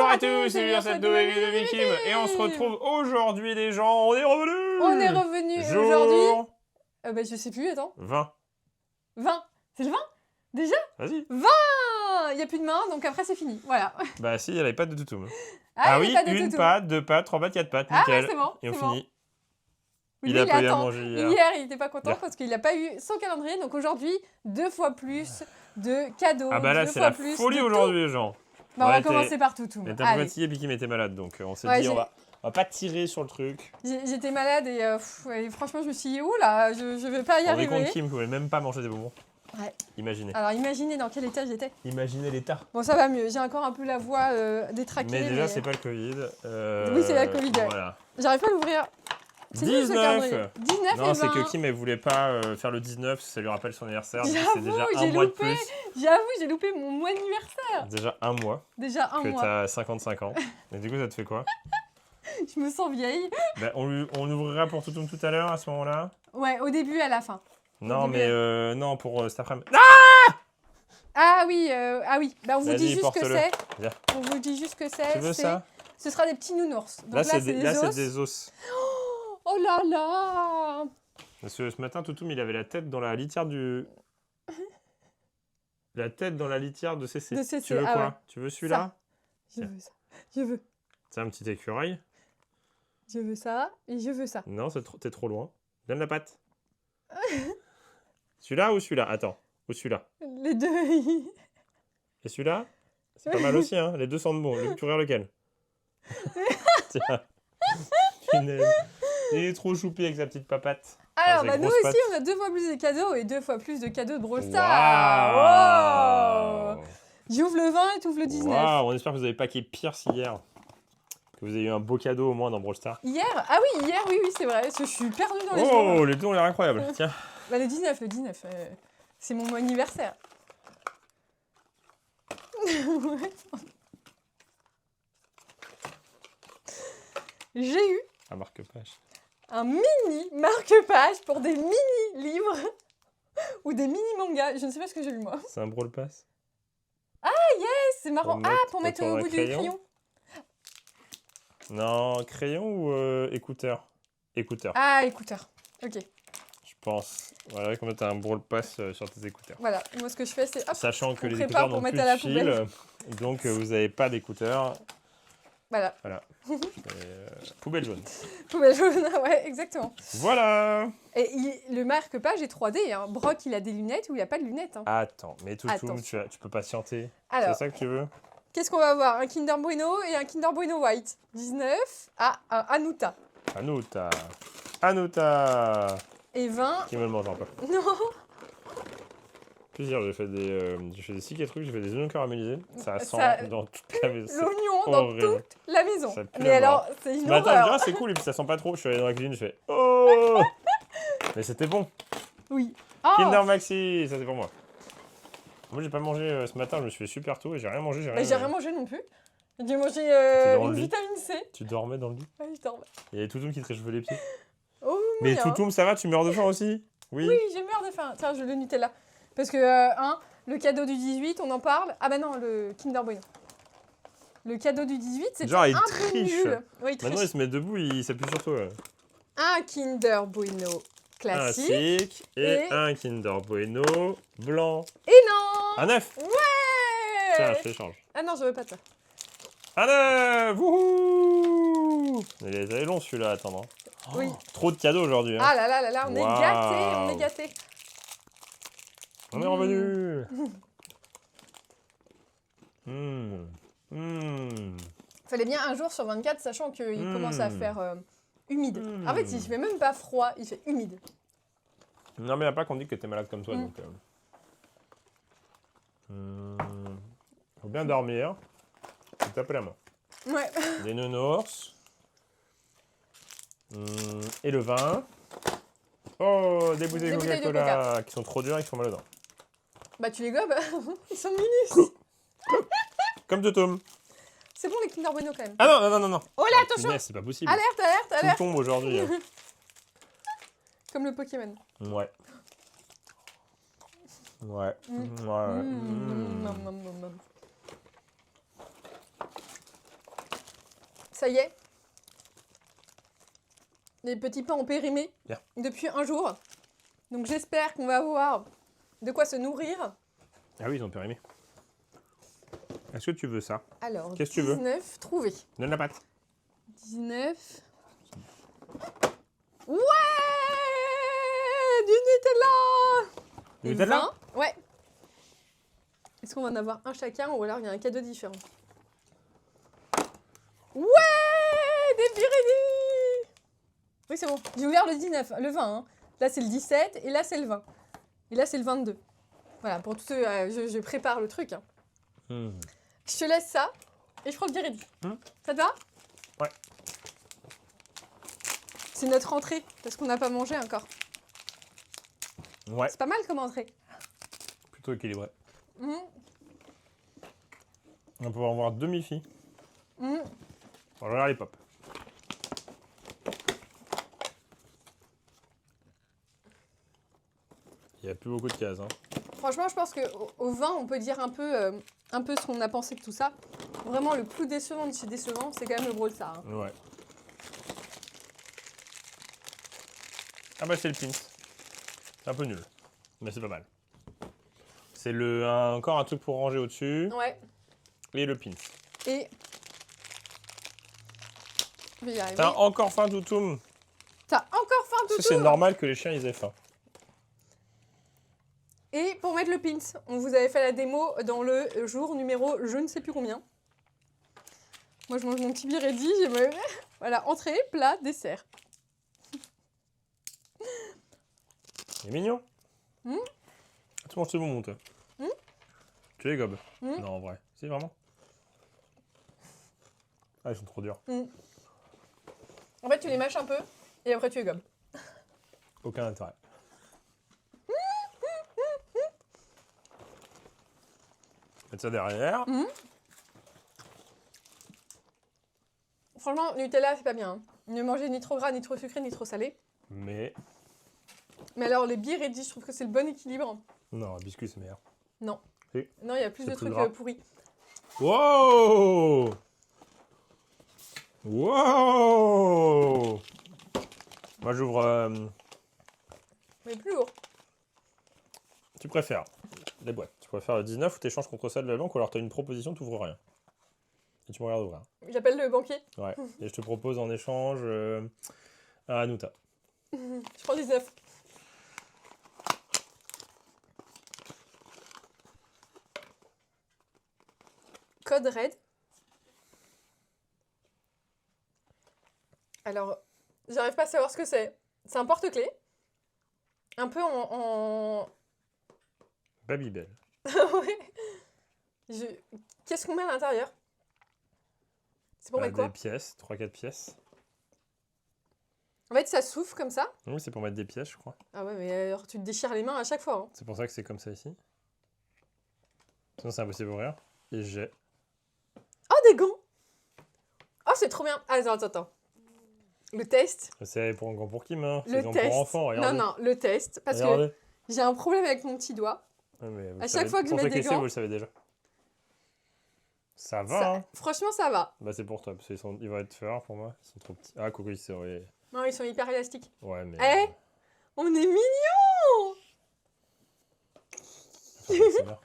à tous, c'est sur cette nouvelle vidéo de Vikim. Et on se retrouve aujourd'hui les gens, on est revenus. On est revenus aujourd'hui. Bah, je sais plus, attends. 20. 20. C'est le 20 déjà? Vas-y. 20. Il n'y a plus de main, donc après c'est fini. Voilà. Bah si, il y a les pattes de Toutoum. Ah oui, une patte, 2 pattes, 3 pattes, 4 pattes, Ah nickel. ouais, c'est bon. Et on c'est finit. bon. Oui, Il a pas eu à attend. manger hier. Hier, il n'était pas content Hier. parce qu'il n'a pas eu son calendrier. Donc aujourd'hui, 2 fois plus de cadeaux. Ah bah là, 2 c'est fois la plus folie de aujourd'hui les gens. tout. Bah, on va était- commencer par Toutoum. On était un peu Allez. fatigué, Vikim était malade, donc on s'est Ouais, dit on va pas tirer sur le truc. J'étais malade et franchement, je me suis dit, oula, je ne vais pas y On est arriver. contre Kim, vous pouvez même pas manger des bonbons. Ouais. Imaginez. Alors imaginez dans quel état j'étais. Imaginez l'état. Bon, ça va mieux. J'ai encore un peu la voix détraquée. Mais déjà, c'est pas le Covid. Oui, c'est la Covid. Voilà. J'arrive pas à l'ouvrir. C'est nul, ce 19. calendrier. 19 Non, et c'est 20. que Kim, elle voulait pas faire le 19, parce que ça lui rappelle son anniversaire. donc C'est J'avoue, déjà un j'ai mois de loupé. plus. J'avoue, j'ai loupé mon anniversaire. Déjà un mois Déjà un que mois. t'as 55 ans. Et du coup, ça te fait quoi? Je me sens vieille. Bah, on ouvrira pour Toutoum tout à l'heure, à ce moment-là. Ouais, au début et à la fin. Non, début. mais non, pour cet après-midi. Ah oui. Bah, on vous Vas-y, dit juste que porte-le. c'est. Viens. On vous dit juste que c'est. Tu veux ça? Ce sera des petits nounours. Donc Là, c'est des os. des os. Oh là là. Parce que ce matin, Toutoum, il avait la tête dans la litière du... La tête dans la litière de CC. De CC, Tu veux ah quoi? ouais. Tu veux celui-là? Je veux ça. Je veux. C'est un petit écureuil. Je veux ça. Et je veux ça. Non, t'es trop loin. Donne la patte. Celui-là ou celui-là? Attends. Ou celui-là? Les deux. Et celui-là? C'est pas mal aussi, hein? Les deux sont de bons. Tu regardes lequel? Tiens. Punaise. Il est trop choupi avec sa petite papate. Alors, Enfin, bah, ses nous grosses aussi, pattes. on a 2 fois plus de cadeaux et 2 fois plus de cadeaux de Brawl Stars. Waouh! Wow. J'ouvre le 20 et tu ouvres le 19. Waouh! On espère que vous avez paqué Pierce hier. Que vous avez eu un beau cadeau au moins dans Brawl Stars. Hier? Ah oui, hier, oui, c'est vrai. Parce que je suis perdue dans les jours. Oh, les deux ont l'air incroyables. Tiens. Bah, le 19. C'est mon anniversaire. J'ai eu Un marque-page. un mini marque-page pour des mini-livres ou des mini-mangas. Je ne sais pas ce que j'ai eu, moi. C'est un Brawl Pass. C'est marrant. Pour mettre au un bout du crayon. crayon. Non, crayon ou écouteur? Écouteur, Ah, écouteur. Ok. je pense. Voilà, qu'on mette un Brawl Pass sur tes écouteurs. Voilà. Moi, ce que je fais, c'est hop. Sachant que on les prépare écouteurs pour n'ont plus mettre à la de fil, poubelle. donc vous n'avez pas d'écouteurs. Voilà. Poubelle jaune. Poubelle jaune. Ouais, exactement. Voilà. Et le marque-page est 3D. Hein. Brock, il a des lunettes ou il n'y a pas de lunettes. Hein. Attends, mais Toutoum, Attention. tu peux patienter. Alors, C'est ça que tu veux? qu'est-ce qu'on va avoir? Un Kinder Bueno et un Kinder Bueno White. 19. Ah, un Anuta. Anuta. Anuta. Et 20. Qui me le mange un peu. Non. Plusieurs, j'ai fait des sick et trucs, j'ai fait des oignons caramélisés. Ça sent Ça- dans toute la maison. L'oignon dans horrible. toute la maison. Ça pue Mais la mort. alors, c'est une Ce matin, je me dis, horreur. ah, c'est cool, et puis ça sent pas trop. Je suis allé dans la cuisine, je fais oh. Mais c'était bon. Oui. Oh. Kinder Maxi, ça c'est pour moi. Moi, j'ai pas mangé ce matin, je me suis fait super tôt et j'ai rien mangé. Mais j'ai rien mangé non plus. J'ai mangé dans le une lit. vitamine C. Tu dormais dans le lit? Ouais, je dormais. Il y avait Toutoum qui te réchauffait les pieds. Oh, Mais moyen. Toutoum, ça va, tu meurs de faim aussi? Oui. Oui, j'ai meurs de faim. Tiens, je le Nutella. Parce que, le cadeau du 18, on en parle. Ah bah non, le Kinder Bueno. Le cadeau du 18, c'est Genre, il un peu triche. nul. Oui, il Maintenant, triche. il se met debout, il s'appuie sur toi. Un Kinder Bueno classique. Classique et Et- un Kinder Bueno blanc. Et non. Un œuf. Ouais. Tiens, je t'échange. Ah non, je veux pas ça. Un œuf. Wouhou. Il est long celui-là à attendre. hein. Oui. Trop de cadeaux aujourd'hui. hein. Ah là là là là, on est Waouh. gâtés, on est gâtés. On est revenu. Fallait bien un jour sur 24, sachant qu'il commence à faire humide. En fait, il fait même pas froid, il fait humide. Non, mais il n'y a pas qu'on dit que t'es malade comme toi. Donc, faut bien dormir. Faut taper la main. Ouais. Des nounours. Et le vin. Oh, des bouteilles Des de bouteilles de Coca-Cola qui sont trop dures et qui font mal aux dents. Bah tu les gobes, ils sont minus. Comme Toutoum. C'est bon les Kinder Bueno quand même. Ah non, non, non, non, non. Oh là, Ah, attention. punaise, c'est pas possible. Alerte, alerte, Tout alerte. tombe aujourd'hui. hein. Comme le Pokémon. Ouais. Ouais. Ouais. Nom, nom, nom, nom. Ça y est. Les petits pains ont périmé Bien. depuis un jour. Donc j'espère qu'on va avoir de quoi se nourrir. Ah oui, ils ont périmé. Est-ce que tu veux ça? Alors, Qu'est-ce que tu veux? 19, trouvé. Donne la pâte. 19. Ouais! Du Nutella! Du Et Nutella? 20. Ouais. Est-ce qu'on va en avoir un chacun ou alors il y a un cadeau différent? Ouais! Des Pyrénées! Oui, c'est bon. J'ai ouvert le 19, le 20. Hein. Là, c'est le 17 et là, c'est le 20. Et là, c'est le 22. Voilà, pour tous ceux, je prépare le truc. Hein. Je te laisse ça et je prends le Biredi. Ça te va? Ouais. C'est notre entrée parce qu'on n'a pas mangé encore. Ouais, C'est pas mal comme entrée. plutôt équilibré. Mhm. On va pouvoir avoir 2 mi-filles. Mhm. On va regarder les pop. Il n'y a plus beaucoup de cases. Hein. Franchement, je pense qu'au 20, on peut dire un peu ce qu'on a pensé de tout ça. Vraiment, le plus décevant de chez décevant, c'est quand même le Brawl Stars. Hein. Ouais. Ah bah c'est le pins. C'est un peu nul. Mais c'est pas mal. C'est encore un truc pour ranger au-dessus. Ouais. Et le pins. Et... Je vais y arriver. T'as encore faim, Toutoum? T'as encore faim, Parce que Toutou? c'est normal que les chiens ils aient faim. Et pour mettre le pins, on vous avait fait la démo dans le jour numéro je ne sais plus combien. Moi, je mange mon petit Biredi. Voilà, entrée, plat, dessert. Il est mignon. Hmm. Tu manges tes bonbons, toi. Tu les gobes? Hmm. Non, en vrai. Si, vraiment? Ah, ils sont trop durs. En fait, tu les mâches un peu et après, tu les gobes. Aucun intérêt. Mettre ça derrière. Franchement, Nutella, c'est pas bien. Hein. Ne mangez ni trop gras, ni trop sucré, ni trop salé. Mais... Mais alors, les Biredi, je trouve que c'est le bon équilibre. Non, le biscuit, c'est meilleur. Non. Si. Non, il y a plus C'est de plus trucs gras. pourris. Wow! Wow! Moi, j'ouvre... Mais plus lourd. Tu préfères les boîtes. Tu préfères le 19 ou t'échanges contre celle de la banque ou alors t'as une proposition, t'ouvres rien. Et tu me regardes ouvrir. J'appelle le banquier. Ouais. Et je te propose en échange un Hanuta. Je prends 19. Code Red. Alors, j'arrive pas à savoir ce que c'est. C'est un porte-clés. Un peu en... Babybel. Ouais. Qu'est-ce qu'on met à l'intérieur? C'est pour mettre quoi? Des pièces, 3-4 pièces. En fait, ça souffle comme ça. Oui, c'est pour mettre des pièces, je crois. Ah ouais, mais alors tu te déchires les mains à chaque fois. Hein. C'est pour ça que c'est comme ça ici. Sinon, c'est impossible d'ouvrir. Et j'ai... Oh, des gants! Oh, c'est trop bien! Ah, attends. Le test. C'est pour un grand pour Kim, hein. Le C'est grand test. pour enfants, regardez. Non, le test. Parce Regardez. que j'ai un problème avec mon petit doigt. Ouais, mais vous À chaque savez- fois que je pour mets ceux des qui essaient, gants- vous le savez déjà. Ça va, Ça- hein. Franchement, ça va. Bah, c'est pour toi, parce qu'ils ils vont être forts pour moi. Ils sont trop petits. Ah, coucou, c'est vrai. Non, ils sont hyper élastiques. Ouais, mais... Eh, on est mignons! c'est bien.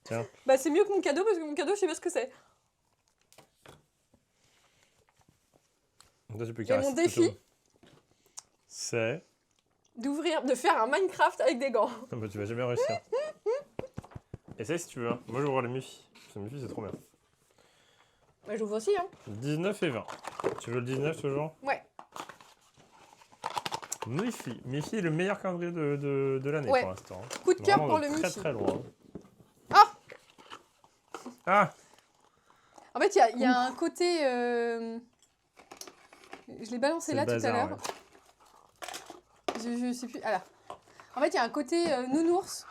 Tiens. Bah, c'est mieux que mon cadeau parce que mon cadeau, je sais pas ce que c'est. Toi, tu peux Et caresser mon défi, tout. C'est... de faire un Minecraft avec des gants. Ah bah, tu vas jamais réussir. Essaye si tu veux. Hein. Moi, j'ouvre les Miffy. Parce que Miffy, c'est trop bien. Bah, j'ouvre aussi, hein. 19 et 20. Tu veux le 19 toujours? Ouais. Miffy. Miffy est le meilleur calendrier de l'année Ouais. pour l'instant. hein. Coup de cœur Vraiment pour de le très Miffy. très loin. Ah! Ah! En fait, il y a un côté... Je l'ai balancé C'est là le tout à bazar, l'heure. Je sais plus... Ah là. En fait, il y a un côté nounours.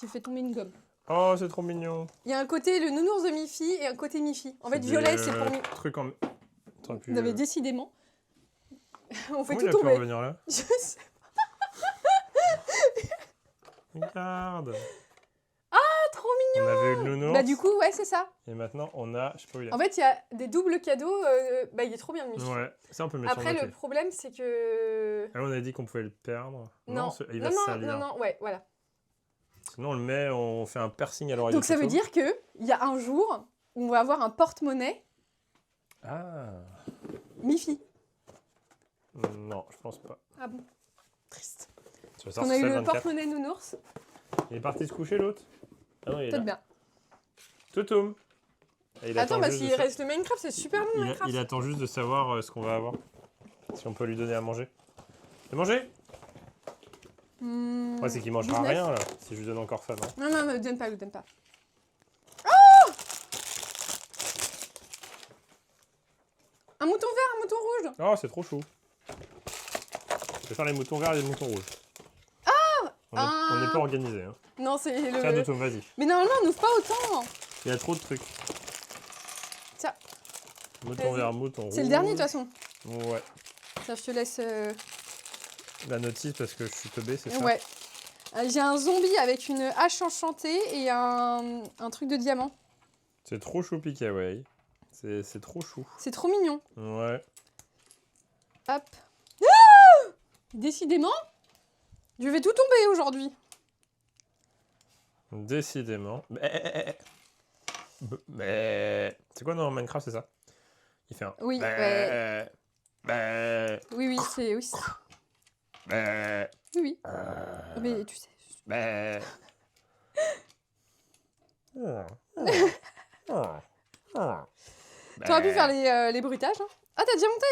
J'ai fait tomber une gomme. Oh, c'est trop mignon. Il y a un côté le nounours de Miffy et un côté Miffy. En fait, des, violet, c'est pour Miffy. trucs en... T'aurais pu, Vous avez décidément... On fait Comment tout il a pu tomber. revenir là? Je sais. Regarde. Ah, trop mignon! On avait eu le nounours. bah du coup, ouais, c'est ça. Et maintenant, on a... Je sais pas où il est. En fait, il y a des doubles cadeaux. Bah, il est trop bien, le Miffy. Ouais, ça on peut mettre Après, sur le problème, c'est que... Ah, on a dit qu'on pouvait le perdre. Non, il va se salir. non, ouais, voilà. Sinon, on le met, on fait un piercing à l'oreille. Donc ça veut dire qu'il y a un jour où on va avoir un porte-monnaie Ah. Miffy. Non, je pense pas. Ah bon, triste. Tu vas sortir On a eu ça, le 24. porte-monnaie nounours, Il est parti se coucher, l'autre? Ah non, il est peut-être là. bien. Toutoum. Et il Attends, attend parce juste qu'il de sa- reste le Minecraft, c'est super long, Minecraft. il attend juste de savoir ce qu'on va avoir. Si on peut lui donner à manger. De manger? Ouais, c'est qu'il mangera 19. rien, là. Si je lui donne encore ça, non? Non, non, ne le donne pas, ne le donne pas. Oh! Un mouton vert, un mouton rouge. Oh, c'est trop chou. Je vais faire les moutons verts et les moutons rouges. On n'est pas organisé. Hein. Non, c'est le... Tiens, Toutoum, vas-y. Mais normalement, on n'ouvre pas autant. Il y a trop de trucs. Tiens. Mouton Vas-y. vert, mouton rouge. C'est le dernier, de toute façon. Ouais. Tiens, je te laisse... La notice parce que je suis teubé, c'est ça? Ouais. J'ai un zombie avec une hache enchantée et un truc de diamant. C'est trop chou, Pikaway. C'est trop chou. C'est trop mignon. Ouais. Hop. Ah! Décidément, je vais tout tomber aujourd'hui. Décidément. Mais... C'est quoi dans Minecraft, c'est ça? Il fait un... Oui, ouais. Oui, oui, c'est... Oui, oui, oui. Mais tu sais... T'aurais pu faire les bruitages. Hein. Ah, t'as déjà monté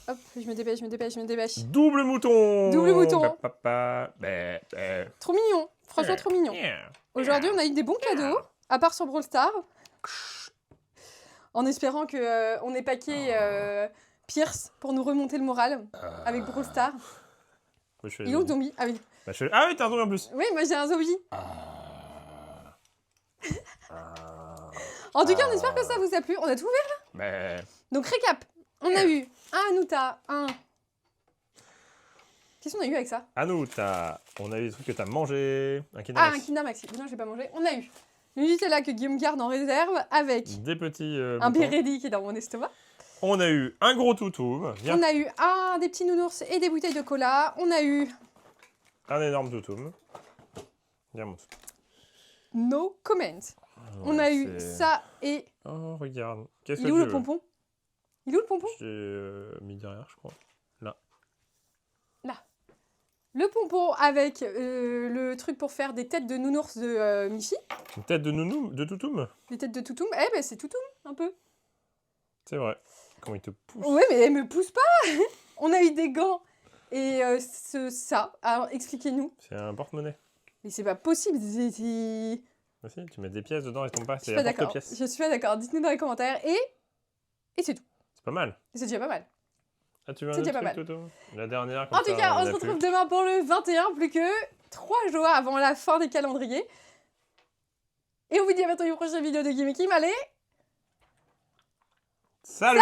hop, je me dépêche. Double mouton! Double mouton. Trop Trop mignon. Franchement, trop mignon. Aujourd'hui, on a eu des bons cadeaux, à part sur Brawl Stars. En espérant que on ait paqué Pierce pour nous remonter le moral avec Brawl Stars. Il est où le zombie? Ah oui. Ah oui, t'as un zombie en plus. Oui, moi j'ai un zombie. En tout cas, on espère que ça vous a plu. On a tout ouvert là. Donc récap. On a eu un Anouta, un... Qu'est-ce qu'on a eu avec ça? On a eu des trucs que t'as mangé. Un Kinder Ah, un Maxi. Kinder Maxi. Non, j'ai pas mangé. On a eu le Nutella que Guillaume garde en réserve avec Des petits un moutons. Bérédi qui est dans mon estomac. On a eu un gros toutoum. Viens. On a eu des petits nounours et des bouteilles de cola. On a eu Un énorme toutoum. Viens, mon toutoum. no comment. On a eu ça et... Oh, regarde. Qu'est-ce Il que est où tu le veux? pompon? Il est où le pompon? J'ai mis derrière, je crois. Là. Le pompon avec le truc pour faire des têtes de nounours de Miffy. Une tête de toutoum? Des têtes de toutoum. Eh ben c'est toutoum, un peu. C'est vrai. Comment il te pousse? Ouais, mais elle me pousse pas. On a eu des gants et ça. Alors, expliquez-nous. C'est un porte-monnaie. Mais c'est pas possible. Ah si, tu mets des pièces dedans, elles tombent pas. Je C'est suis pas un d'accord. porte-pièces. Je suis pas d'accord. Dites-nous dans les commentaires. Et c'est tout. C'est pas mal. Et c'est déjà pas mal. Ah, tu veux un C'est autre déjà pas truc, mal. Toto? La dernière, comme En tout ça, cas, on en se a retrouve plus. demain pour le 21, plus que 3 jours avant la fin des calendriers. Et on vous dit à bientôt une prochaine vidéo de Gimme Kim. Allez, Salut